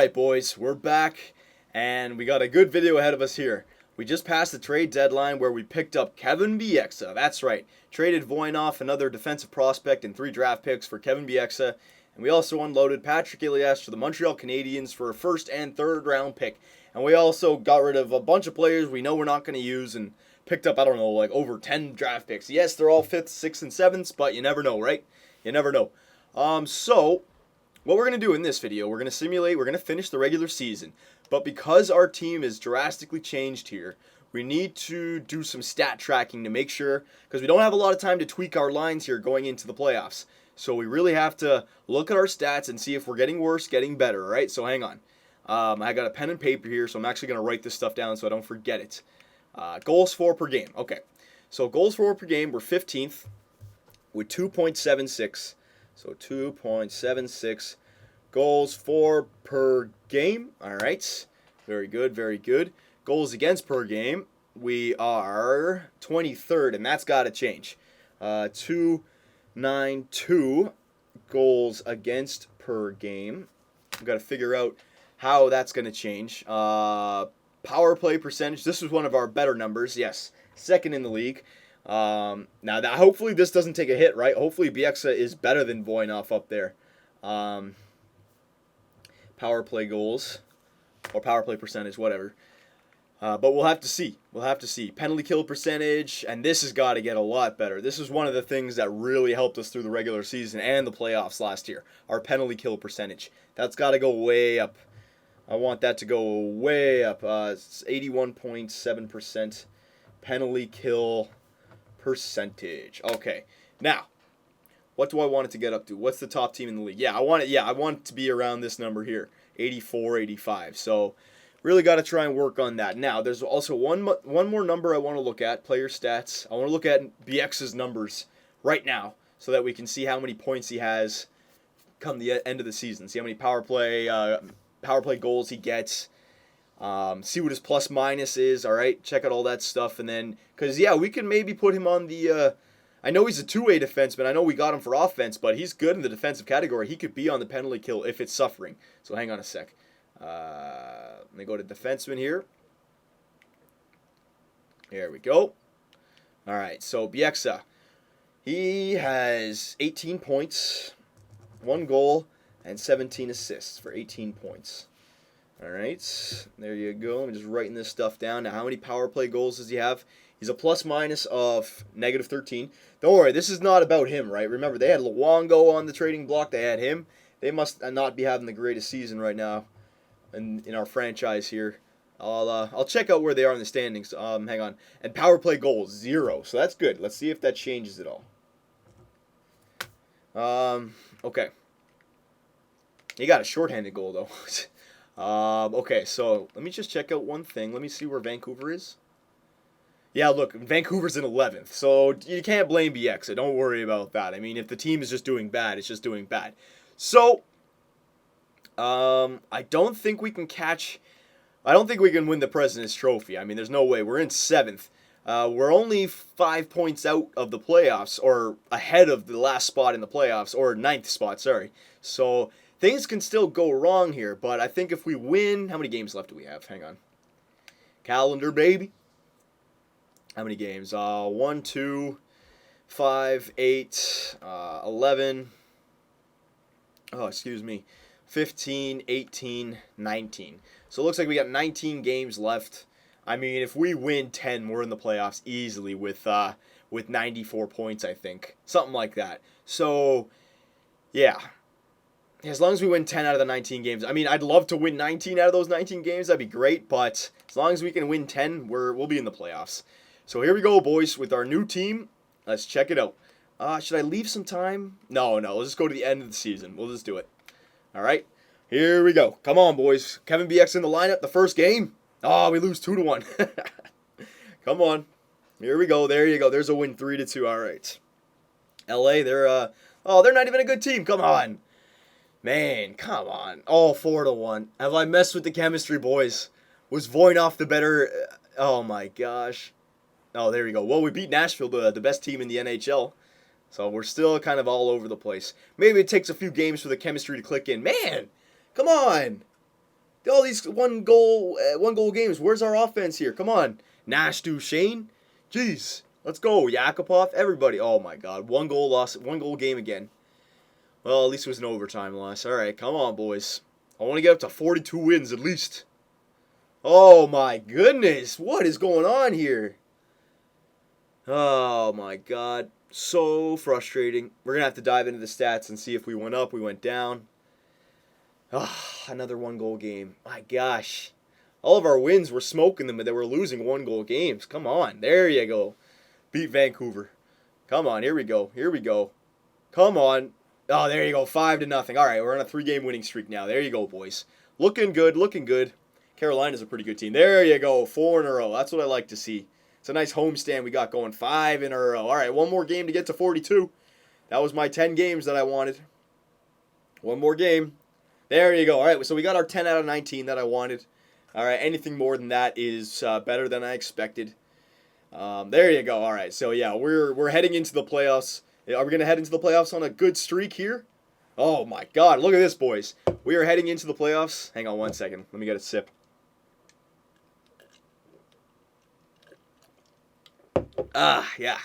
Alright boys, we're back and we got a good video ahead of us here. We just passed the trade deadline where we picked up Kevin Bieksa. That's right, traded Voinov, another defensive prospect, and 3 draft picks for Kevin Bieksa. And we also unloaded Patrick Elias to the Montreal Canadiens for a first and third round pick. And we also got rid of a bunch of players we know we're not going to use and picked up, I don't know, like over 10 draft picks. Yes, they're all 5th, 6th, and 7th, but you never know, right? You never know. So what we're going to do in this video, we're going to finish the regular season. But because our team is drastically changed here, we need to do some stat tracking to make sure, because we don't have a lot of time to tweak our lines here going into the playoffs. So we really have to look at our stats and see if we're getting worse, getting better, right? So hang on. I got a pen and paper here, so I'm actually going to write this stuff down so I don't forget it. Goals for per game. Okay. So goals for per game, we're 15th with 2.76. So 2.76 goals for per game. All right. Very good, very good. Goals against per game, we are 23rd, and that's got to change. 292 goals against per game. We've got to figure out how that's going to change. Power play percentage. This was one of our better numbers. Yes, 2nd in the league. Now that hopefully this doesn't take a hit, right? Hopefully Bieksa is better than Voinov up there. Power play goals or power play percentage, whatever. But we'll have to see. We'll have to see. Penalty kill percentage, and this has got to get a lot better. This is one of the things that really helped us through the regular season and the playoffs last year. Our penalty kill percentage. That's got to go way up. I want that to go way up. It's 81.7% penalty kill percentage. Okay. Now, what do I want it to get up to? What's the top team in the league? I want it to be around this number here, 84, 85. So, really got to try and work on that. Now, there's also one more number I want to look at, player stats. I want to look at Bieksa's numbers right now so that we can see how many points he has come the end of the season. See how many power play goals he gets. See what his plus minus is. All right, check out all that stuff, and then because we can maybe put him on the. I know he's a two-way defenseman. I know we got him for offense, but he's good in the defensive category. He could be on the penalty kill if it's suffering. So hang on a sec. Let me go to defenseman here. There we go. All right, so Bieksa, he has 18 points, 1 goal, and 17 assists for 18 points. All right, there you go. I'm just writing this stuff down. Now, how many power play goals does he have? He's a plus minus of -13. Don't worry, this is not about him, right? Remember, they had Luongo on the trading block. They had him. They must not be having the greatest season right now in our franchise here. I'll check out where they are in the standings. Hang on. And power play goals, 0. So that's good. Let's see if that changes at all. Okay. He got a shorthanded goal, though. Okay, so let me just check out one thing. Let me see where Vancouver is. Yeah, look, Vancouver's in 11th, so you can't blame Bieksa. Don't worry about that. I mean, if the team is just doing bad, it's just doing bad. So, I don't think we can win the President's Trophy. I mean, there's no way. We're in 7th. We're only 5 points out of the playoffs, or ahead of the last spot in the playoffs, or 9th spot, sorry. So, things can still go wrong here, but I think if we win... How many games left do we have? Hang on. Calendar, baby. How many games? 1, 2, 5, 8, 11... Oh, excuse me. 15, 18, 19. So it looks like we got 19 games left. I mean, if we win 10, we're in the playoffs easily with 94 points, I think. Something like that. So, yeah. As long as we win 10 out of the 19 games. I mean, I'd love to win 19 out of those 19 games. That'd be great. But as long as we can win 10, we'll be in the playoffs. So here we go, boys, with our new team. Let's check it out. Should I leave some time? No. Let's just go to the end of the season. We'll just do it. All right. Here we go. Come on, boys. Kevin Bieksa in the lineup. The first game. Oh, we lose 2-1. Come on. Here we go. There you go. There's a win, 3-2. All right. LA, they're not even a good team. Come on. Man, come on. Oh, 4-1. Have I messed with the chemistry, boys? Was Voinov the better? Oh, my gosh. Oh, there we go. Well, we beat Nashville, the best team in the NHL. So we're still kind of all over the place. Maybe it takes a few games for the chemistry to click in. Man, come on. All these one goal games. Where's our offense here? Come on, Nash, Duchene. Jeez, let's go, Yakupov. Everybody. Oh my God, one goal loss, one goal game again. Well, at least it was an overtime loss. All right, come on, boys. I want to get up to 42 wins at least. Oh my goodness, what is going on here? Oh my God, so frustrating. We're gonna have to dive into the stats and see if we went up, we went down. Ah, another one goal game. My gosh. All of our wins were smoking them, but they were losing one goal games. Come on. There you go. Beat Vancouver. Come on. Here we go. Here we go. Come on. Oh, there you go. 5-0. All right, we're on a 3-game winning streak now. There you go, boys. Looking good. Looking good. Carolina's a pretty good team. There you go. 4 in a row. That's what I like to see. It's a nice homestand we got going. 5 in a row. All right, one more game to get to 42. That was my 10 games that I wanted. One more game. There you go. All right, so we got our 10 out of 19 that I wanted. All right, anything more than that is better than I expected. There you go. All right, so yeah, we're heading into the playoffs. Are we going to head into the playoffs on a good streak here? Oh my God, look at this, boys. We are heading into the playoffs. Hang on one second. Let me get a sip. Yeah.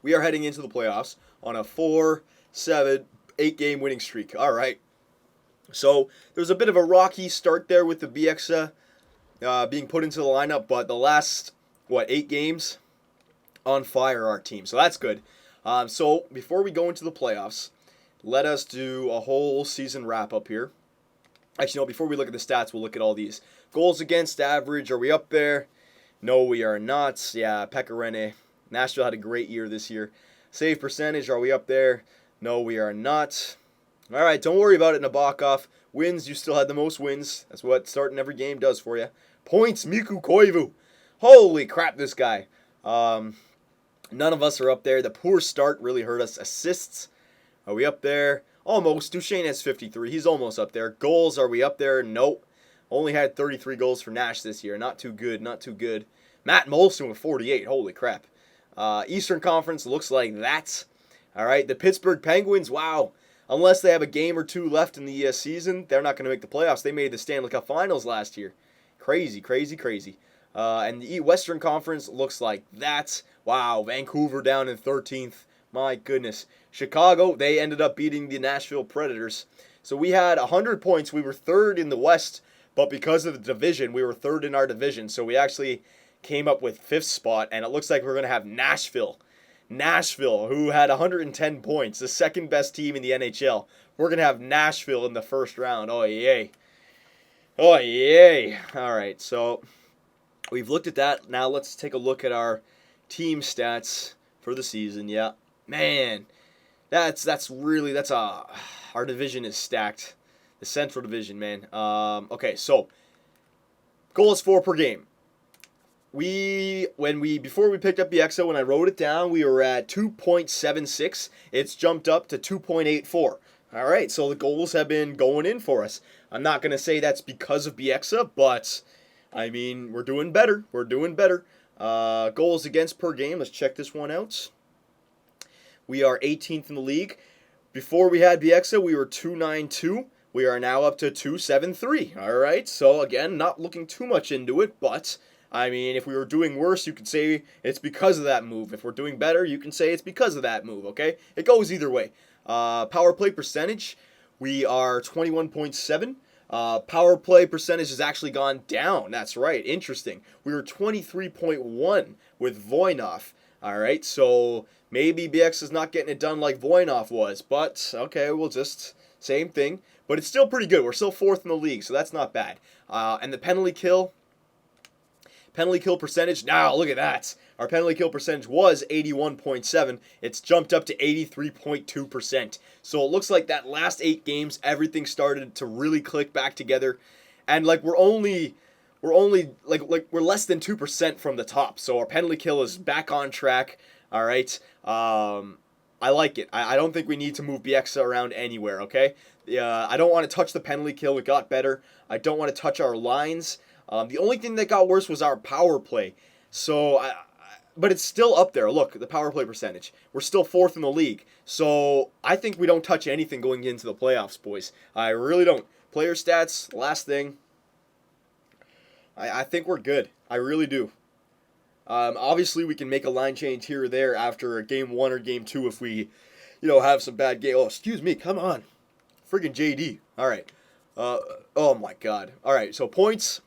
We are heading into the playoffs on a 4, 7, 8-game winning streak. All right. So there was a bit of a rocky start there with the Bieksa being put into the lineup, but the last, 8 games, on fire our team. So that's good. So before we go into the playoffs, let us do a whole season wrap-up here. Actually, no, before we look at the stats, we'll look at all these. Goals against average, are we up there? No, we are not. Yeah, Pekka Rinne. Nashville had a great year this year. Save percentage, are we up there? No, we are not. All right, don't worry about it, Nabokov. Wins, you still had the most wins. That's what starting every game does for you. Points, Mikko Koivu. Holy crap, this guy. None of us are up there. The poor start really hurt us. Assists, are we up there? Almost. Duchene has 53. He's almost up there. Goals, are we up there? Nope. Only had 33 goals for Nash this year. Not too good, not too good. Matt Molson with 48. Holy crap. Eastern Conference looks like that. All right, the Pittsburgh Penguins, wow. Unless they have a game or two left in the season, they're not going to make the playoffs. They made the Stanley Cup Finals last year. Crazy, crazy, crazy. And the Western Conference looks like that. Wow, Vancouver down in 13th. My goodness. Chicago, they ended up beating the Nashville Predators. So we had 100 points. We were third in the West, but because of the division, we were third in our division. So we actually came up with 5th spot, and it looks like we're going to have Nashville, who had 110 points, the second best team in the NHL. We're going to have Nashville in the first round. Oh, yay. Oh, yay. All right, so we've looked at that. Now let's take a look at our team stats for the season. Yeah, man, our division is stacked. The Central Division, man. Okay, so goals for per game. Before we picked up the EXO, when I wrote it down, we were at 2.76. It's jumped up to 2.84. All right, so the goals have been going in for us. I'm not going to say that's because of Bieksa, but, I mean, we're doing better. We're doing better. Goals against per game, let's check this one out. We are 18th in the league. Before we had Bieksa, we were 292. We are now up to 273. All right, so again, not looking too much into it, but I mean, if we were doing worse, you could say it's because of that move. If we're doing better, you can say it's because of that move, okay? It goes either way. Power play percentage, we are 21.7. Power play percentage has actually gone down. That's right. Interesting. We were 23.1 with Voynov. All right, so maybe BX is not getting it done like Voynov was, but okay, we'll just same thing. But it's still pretty good. We're still 4th in the league, so that's not bad. And the penalty kill percentage, now look at that. Our penalty kill percentage was 81.7. It's jumped up to 83.2%. So it looks like that last 8 games, everything started to really click back together. And like we're less than 2% from the top. So our penalty kill is back on track. All right. I like it. I don't think we need to move Bieksa around anywhere, okay? I don't want to touch the penalty kill. It got better. I don't want to touch our lines. The only thing that got worse was our power play. But it's still up there. Look, the power play percentage. We're still 4th in the league. So I think we don't touch anything going into the playoffs, boys. I really don't. Player stats, last thing. I think we're good. I really do. Obviously, we can make a line change here or there after a game one or game two if we, have some bad game. Oh, excuse me. Come on, friggin' JD. All right. Uh, oh my God. All right. So points.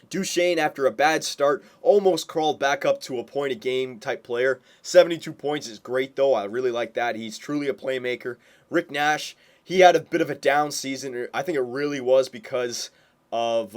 Duchesne, after a bad start, almost crawled back up to a point a game type player. 72 points is great, though. I really like that. He's truly a playmaker. Rick Nash, he had a bit of a down season. I think it really was because of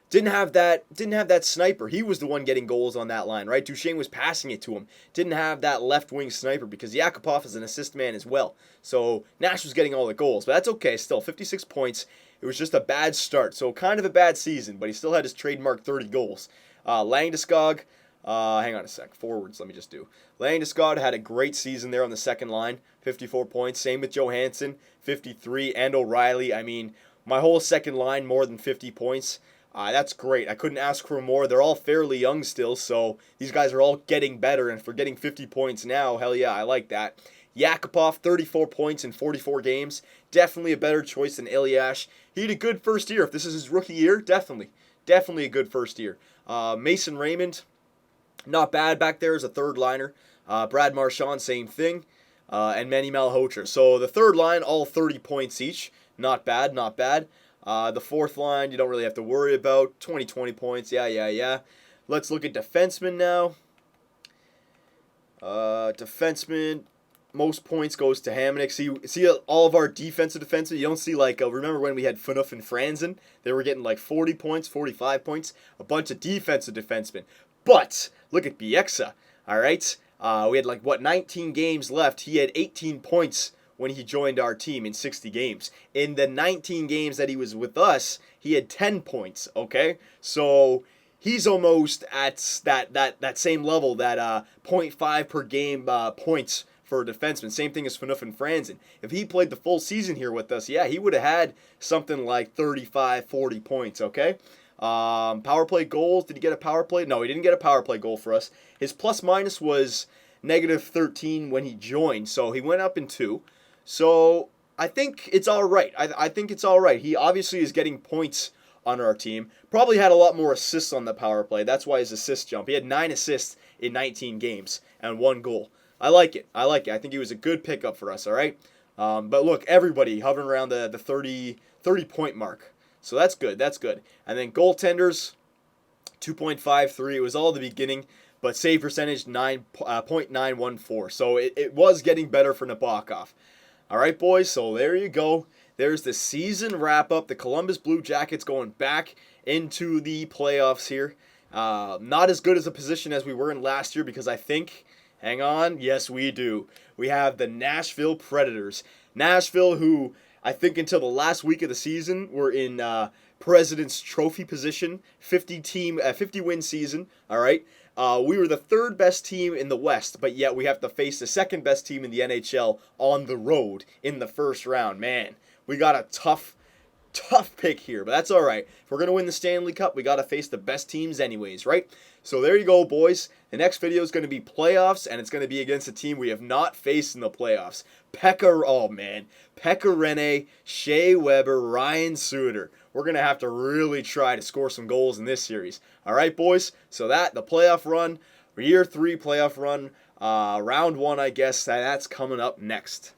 didn't have that sniper. He was the one getting goals on that line, right? Duchesne was passing it to him. Didn't have that left wing sniper because Yakupov is an assist man as well. So Nash was getting all the goals, but that's okay. Still, 56 points. It was just a bad start, so kind of a bad season, but he still had his trademark 30 goals. Landeskog, hang on a sec, forwards, let me just do. Landeskog had a great season there on the second line, 54 points. Same with Johansson, 53, and O'Reilly. I mean, my whole second line, more than 50 points. That's great. I couldn't ask for more. They're all fairly young still, so these guys are all getting better, and for getting 50 points now, hell yeah, I like that. Yakupov, 34 points in 44 games. Definitely a better choice than Eliash. He had a good first year. If this is his rookie year, definitely. Definitely a good first year. Mason Raymond, not bad back there as a third liner. Brad Marchand, same thing. And Manny Malhotra. So the third line, all 30 points each. Not bad, not bad. The fourth line, you don't really have to worry about. 20 points. Yeah. Let's look at defensemen now. Defenseman, most points goes to Hamonic. See all of our defensive defensemen. You don't see remember when we had Phaneuf and Franzen? They were getting like 40 points, 45 points. A bunch of defensive defensemen. But look at Bieksa. All right, we had 19 games left. He had 18 points when he joined our team in 60 games. In the 19 games that he was with us, he had 10 points. Okay, so he's almost at that same level, that 0.5 per game points for a defenseman. Same thing as Phaneuf and Franzen. If he played the full season here with us, yeah, he would have had something like 35, 40 points, okay? Power play goals. Did he get a power play? No, he didn't get a power play goal for us. His plus minus was -13 when he joined, so he went up in 2. So I think it's all right. I think it's all right. He obviously is getting points on our team. Probably had a lot more assists on the power play. That's why his assist jump. He had 9 assists in 19 games and 1 goal. I like it. I think he was a good pickup for us, all right? But look, everybody hovering around the 30 point mark. So that's good. That's good. And then goaltenders, 2.53. It was all the beginning, but save percentage 9.914. So it was getting better for Nabokov. All right, boys. So there you go. There's the season wrap-up. The Columbus Blue Jackets going back into the playoffs here. Not as good as a position as we were in last year because I think, hang on, yes we do. We have the Nashville Predators. Nashville, who I think until the last week of the season were in President's Trophy position, 50-win season, all right? We were the third best team in the West, but yet we have to face the second best team in the NHL on the road in the first round. Man, we got a tough pick here, but that's all right. If we're going to win the Stanley Cup, we got to face the best teams anyways, right? So there you go, boys. The next video is going to be playoffs, and it's going to be against a team we have not faced in the playoffs. Pekka Rinne, Shea Weber, Ryan Suter. We're going to have to really try to score some goals in this series. All right, boys? So the playoff run, year 3 playoff run, round 1, I guess, that's coming up next.